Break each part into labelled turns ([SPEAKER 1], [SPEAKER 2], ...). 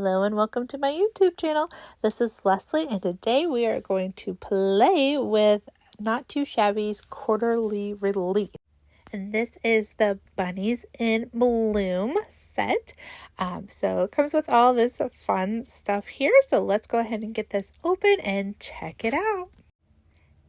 [SPEAKER 1] Hello and welcome to my YouTube channel. This is Leslie and today we are going to play with Not Too Shabby's quarterly release. And this is the Bunnies in Bloom set. So it comes with all this fun stuff here. So let's go ahead and get this open and check it out.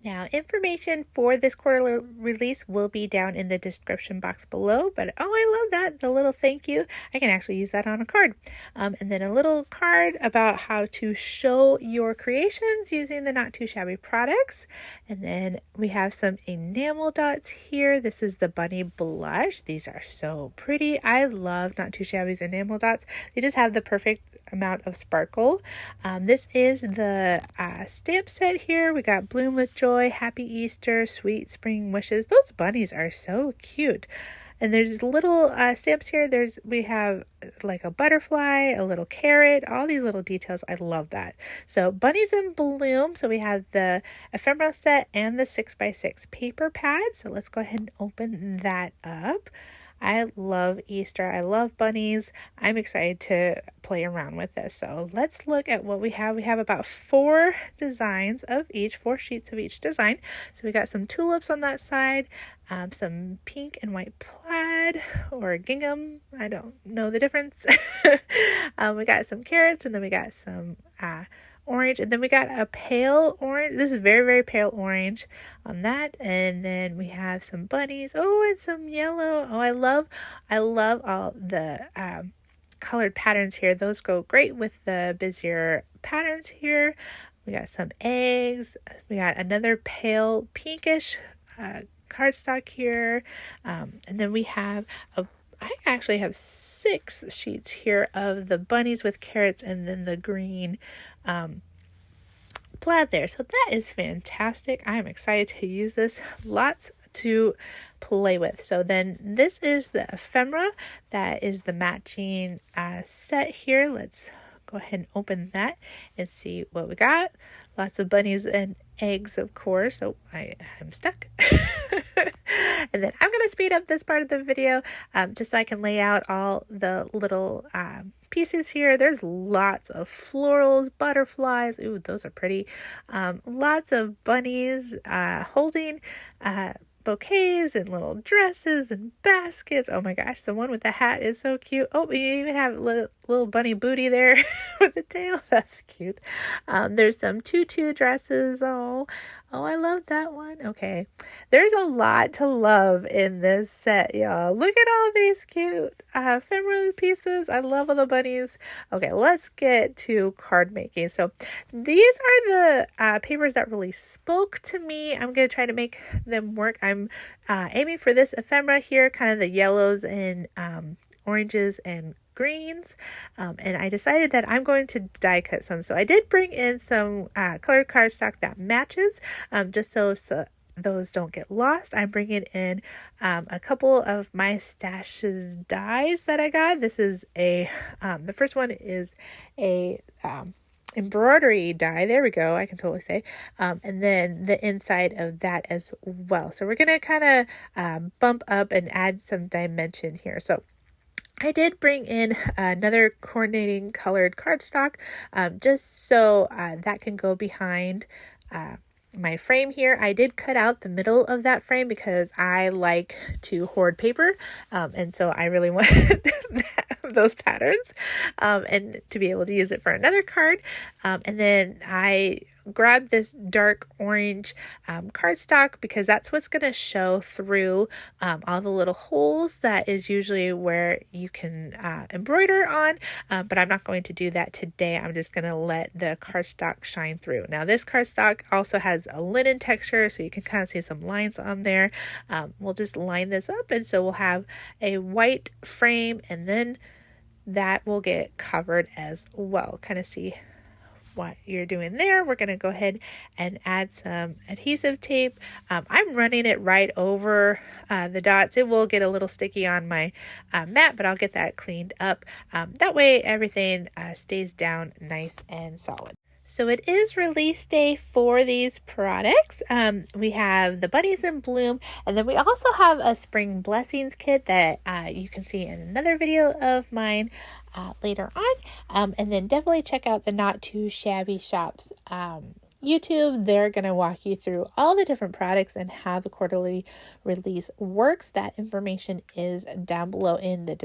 [SPEAKER 1] Now, information for this quarterly release will be down in the description box below, but oh, I love that, the little thank you. I can actually use that on a card. And then a little card about how to show your creations using the Not Too Shabby products. And then we have some enamel dots here. This is the bunny blush. These are so pretty. I love Not Too Shabby's enamel dots. They just have the perfect amount of sparkle. This is the stamp set here. We got Bloom with Joy, Happy Easter, Sweet Spring Wishes. Those bunnies are so cute. And there's little stamps here. We have like a butterfly, a little carrot, all these little details. I love that. So Bunnies in Bloom. So we have the ephemera set and the 6x6 paper pad. So let's go ahead and open that up. I love Easter. I love bunnies. I'm excited to play around with this. So let's look at what we have. We have about 4 designs of each, 4 sheets of each design. So we got some tulips on that side, some pink and white plaid or gingham. I don't know the difference. We got some carrots and then we got some orange, and then we got a pale orange. This is very, very pale orange on that. And then we have some bunnies. Oh, and some yellow. Oh, I love all the colored patterns here. Those go great with the busier patterns here. We got some eggs. We got another pale pinkish cardstock here. And then we have I actually have 6 sheets here of the bunnies with carrots and then the green plaid there. So that is fantastic. I'm excited to use this. Lots to play with. So then this is the ephemera. That is the matching set here. Let's go ahead and open that and see what we got. Lots of bunnies and eggs, of course. So I'm stuck. And then I'm going to speed up this part of the video just so I can lay out all the little pieces here. There's lots of florals, butterflies. Ooh, those are pretty. Lots of bunnies holding bouquets and little dresses and baskets. Oh my gosh, the one with the hat is so cute. Oh, you even have a little bunny booty there with the tail. That's cute. There's some tutu dresses. Oh, I love that one. Okay, there's a lot to love in this set, y'all. Look at all these cute ephemera pieces. I love all the bunnies. Okay, let's get to card making. So these are the papers that really spoke to me. I'm going to try to make them work. I'm aiming for this ephemera here, kind of the yellows and oranges and greens, and I decided that I'm going to die cut some. So I did bring in some colored cardstock that matches, just so those don't get lost. I'm bringing in a couple of my stashes dies that I got. This is the first one is a embroidery die. There we go. I can totally say. And then the inside of that as well. So we're going to kind of bump up and add some dimension here. So I did bring in another coordinating colored cardstock just so that can go behind my frame here. I did cut out the middle of that frame because I like to hoard paper, and so I really want those patterns and to be able to use it for another card. And then I grabbed this dark orange cardstock because that's what's going to show through all the little holes. That is usually where you can embroider on, but I'm not going to do that today. I'm just going to let the cardstock shine through. Now this cardstock also has a linen texture, so you can kind of see some lines on there. We'll just line this up, and so we'll have a white frame, and then that will get covered as well. Kind of see what you're doing there. We're going to go ahead and add some adhesive tape. I'm running it right over the dots. It will get a little sticky on my mat, but I'll get that cleaned up. That way everything stays down nice and solid. So it is release day for these products. We have the Bunnies in Bloom, and then we also have a Spring Blessings kit that you can see in another video of mine later on. And then definitely check out the Not Too Shabby Shops YouTube. They're going to walk you through all the different products and how the quarterly release works. That information is down below in the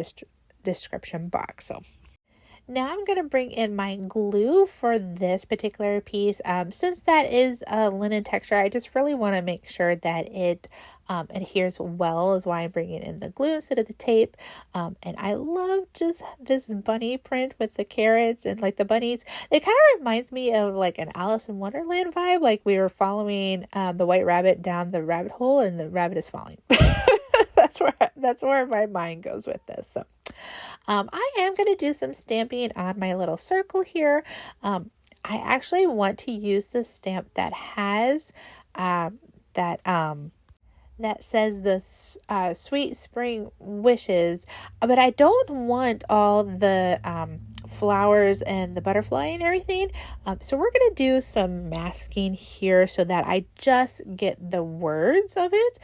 [SPEAKER 1] description box. So now I'm going to bring in my glue for this particular piece. Since that is a linen texture, I just really want to make sure that it adheres well, is why I'm bringing in the glue instead of the tape. And I love just this bunny print with the carrots and like the bunnies. It kind of reminds me of like an Alice in Wonderland vibe, like we were following the white rabbit down the rabbit hole and the rabbit is falling. That's where my mind goes with this. So I am going to do some stamping on my little circle here. I actually want to use the stamp that has that says the sweet spring wishes, but I don't want all the flowers and the butterfly and everything. So we're going to do some masking here so that I just get the words of it.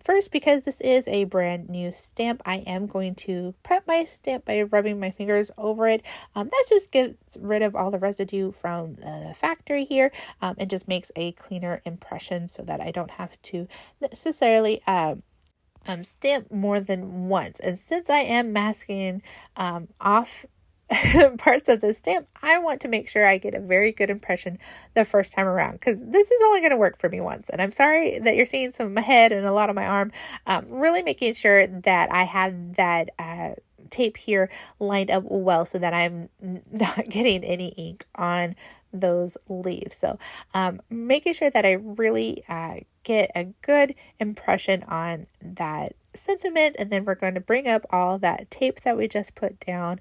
[SPEAKER 1] First, because this is a brand new stamp, I am going to prep my stamp by rubbing my fingers over it. That just gets rid of all the residue from the factory here, and just makes a cleaner impression so that I don't have to necessarily stamp more than once. And since I am masking off parts of the stamp, I want to make sure I get a very good impression the first time around, because this is only going to work for me once. And I'm sorry that you're seeing some of my head and a lot of my arm. Really making sure that I have that tape here lined up well so that I'm not getting any ink on those leaves. So making sure that I really get a good impression on that sentiment, and then we're going to bring up all that tape that we just put down.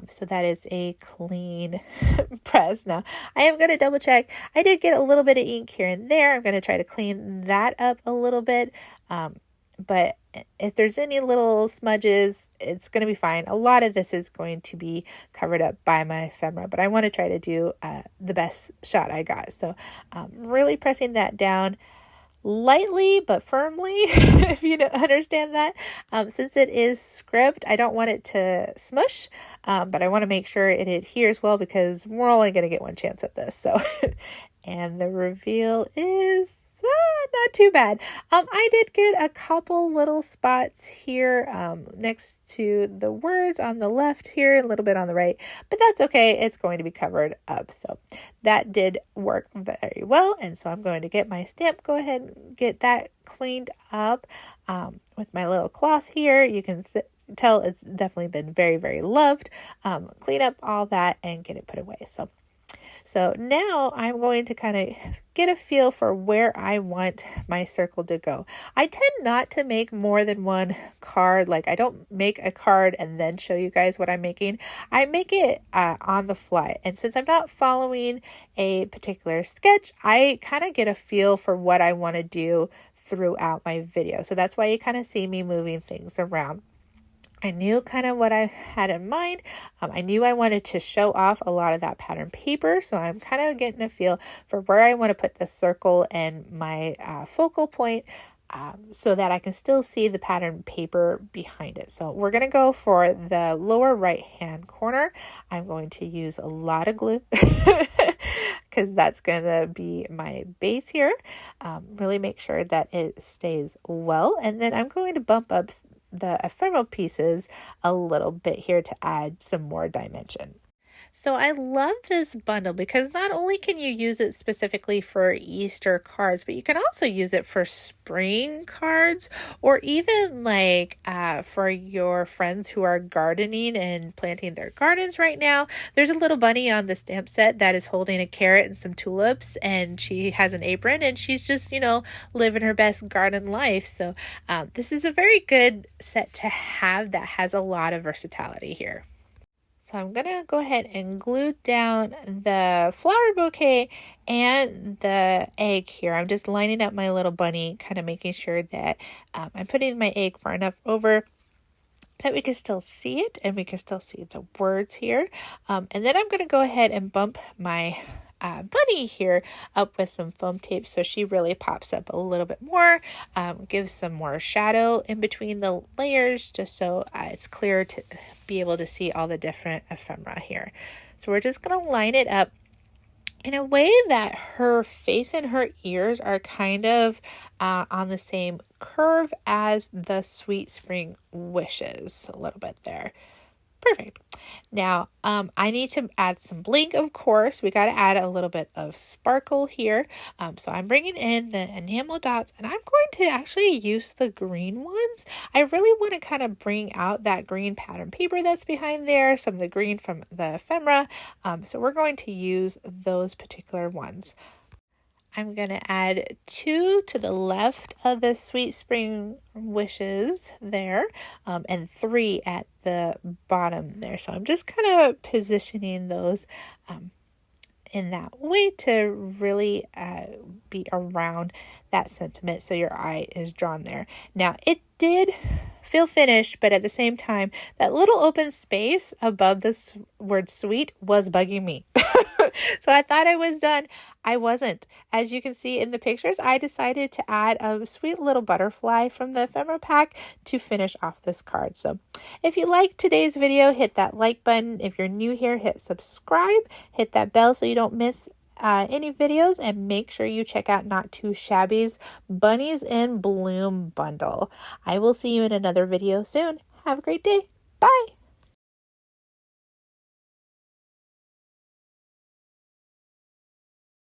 [SPEAKER 1] So that is a clean press. Now, I am going to double check. I did get a little bit of ink here and there. I'm going to try to clean that up a little bit. But if there's any little smudges, it's going to be fine. A lot of this is going to be covered up by my ephemera, but I want to try to do the best shot I got. So really pressing that down lightly but firmly, if you don't understand that. Since it is script, I don't want it to smush, but I want to make sure it adheres well, because we're only going to get one chance at this. So, and the reveal is not too bad. I did get a couple little spots here next to the words on the left here, a little bit on the right, but that's okay. It's going to be covered up. So that did work very well. And so I'm going to get my stamp, go ahead and get that cleaned up with my little cloth here. You can tell it's definitely been very, very loved. Clean up all that and get it put away. So now I'm going to kind of get a feel for where I want my circle to go. I tend not to make more than one card. Like, I don't make a card and then show you guys what I'm making. I make it on the fly. And since I'm not following a particular sketch, I kind of get a feel for what I want to do throughout my video. So that's why you kind of see me moving things around. I knew kind of what I had in mind. I knew I wanted to show off a lot of that pattern paper. So I'm kind of getting a feel for where I want to put the circle and my focal point, so that I can still see the pattern paper behind it. So we're going to go for the lower right hand corner. I'm going to use a lot of glue because that's going to be my base here. Really make sure that it stays well. And then I'm going to bump up the ephemeral pieces a little bit here to add some more dimension. So I love this bundle because not only can you use it specifically for Easter cards, but you can also use it for spring cards, or even like for your friends who are gardening and planting their gardens right now. There's a little bunny on the stamp set that is holding a carrot and some tulips, and she has an apron and she's just, living her best garden life. So this is a very good set to have that has a lot of versatility here. So I'm going to go ahead and glue down the flower bouquet and the egg here. I'm just lining up my little bunny, kind of making sure that I'm putting my egg far enough over that we can still see it and we can still see the words here. And then I'm going to go ahead and bump my bunny here up with some foam tape so she really pops up a little bit more, gives some more shadow in between the layers just so it's clear to be able to see all the different ephemera here. So we're just going to line it up in a way that her face and her ears are kind of on the same curve as the Sweet Spring Wishes, a little bit there. Perfect. Now, I need to add some blink, of course. We got to add a little bit of sparkle here. So I'm bringing in the enamel dots, and I'm going to actually use the green ones. I really want to kind of bring out that green pattern paper that's behind there, some of the green from the ephemera. So we're going to use those particular ones. I'm going to add 2 to the left of the Sweet Spring Wishes there, and 3 at the bottom there. So I'm just kind of positioning those in that way to really be around that sentiment so your eye is drawn there. Now, it did feel finished, but at the same time, that little open space above this word sweet was bugging me. So I thought I was done. I wasn't. As you can see in the pictures, I decided to add a sweet little butterfly from the ephemera pack to finish off this card. So if you liked today's video, hit that like button. If you're new here, hit subscribe, hit that bell so you don't miss any videos, and make sure you check out Not Too Shabby's Bunnies in Bloom bundle. I will see you in another video soon. Have a great day. Bye.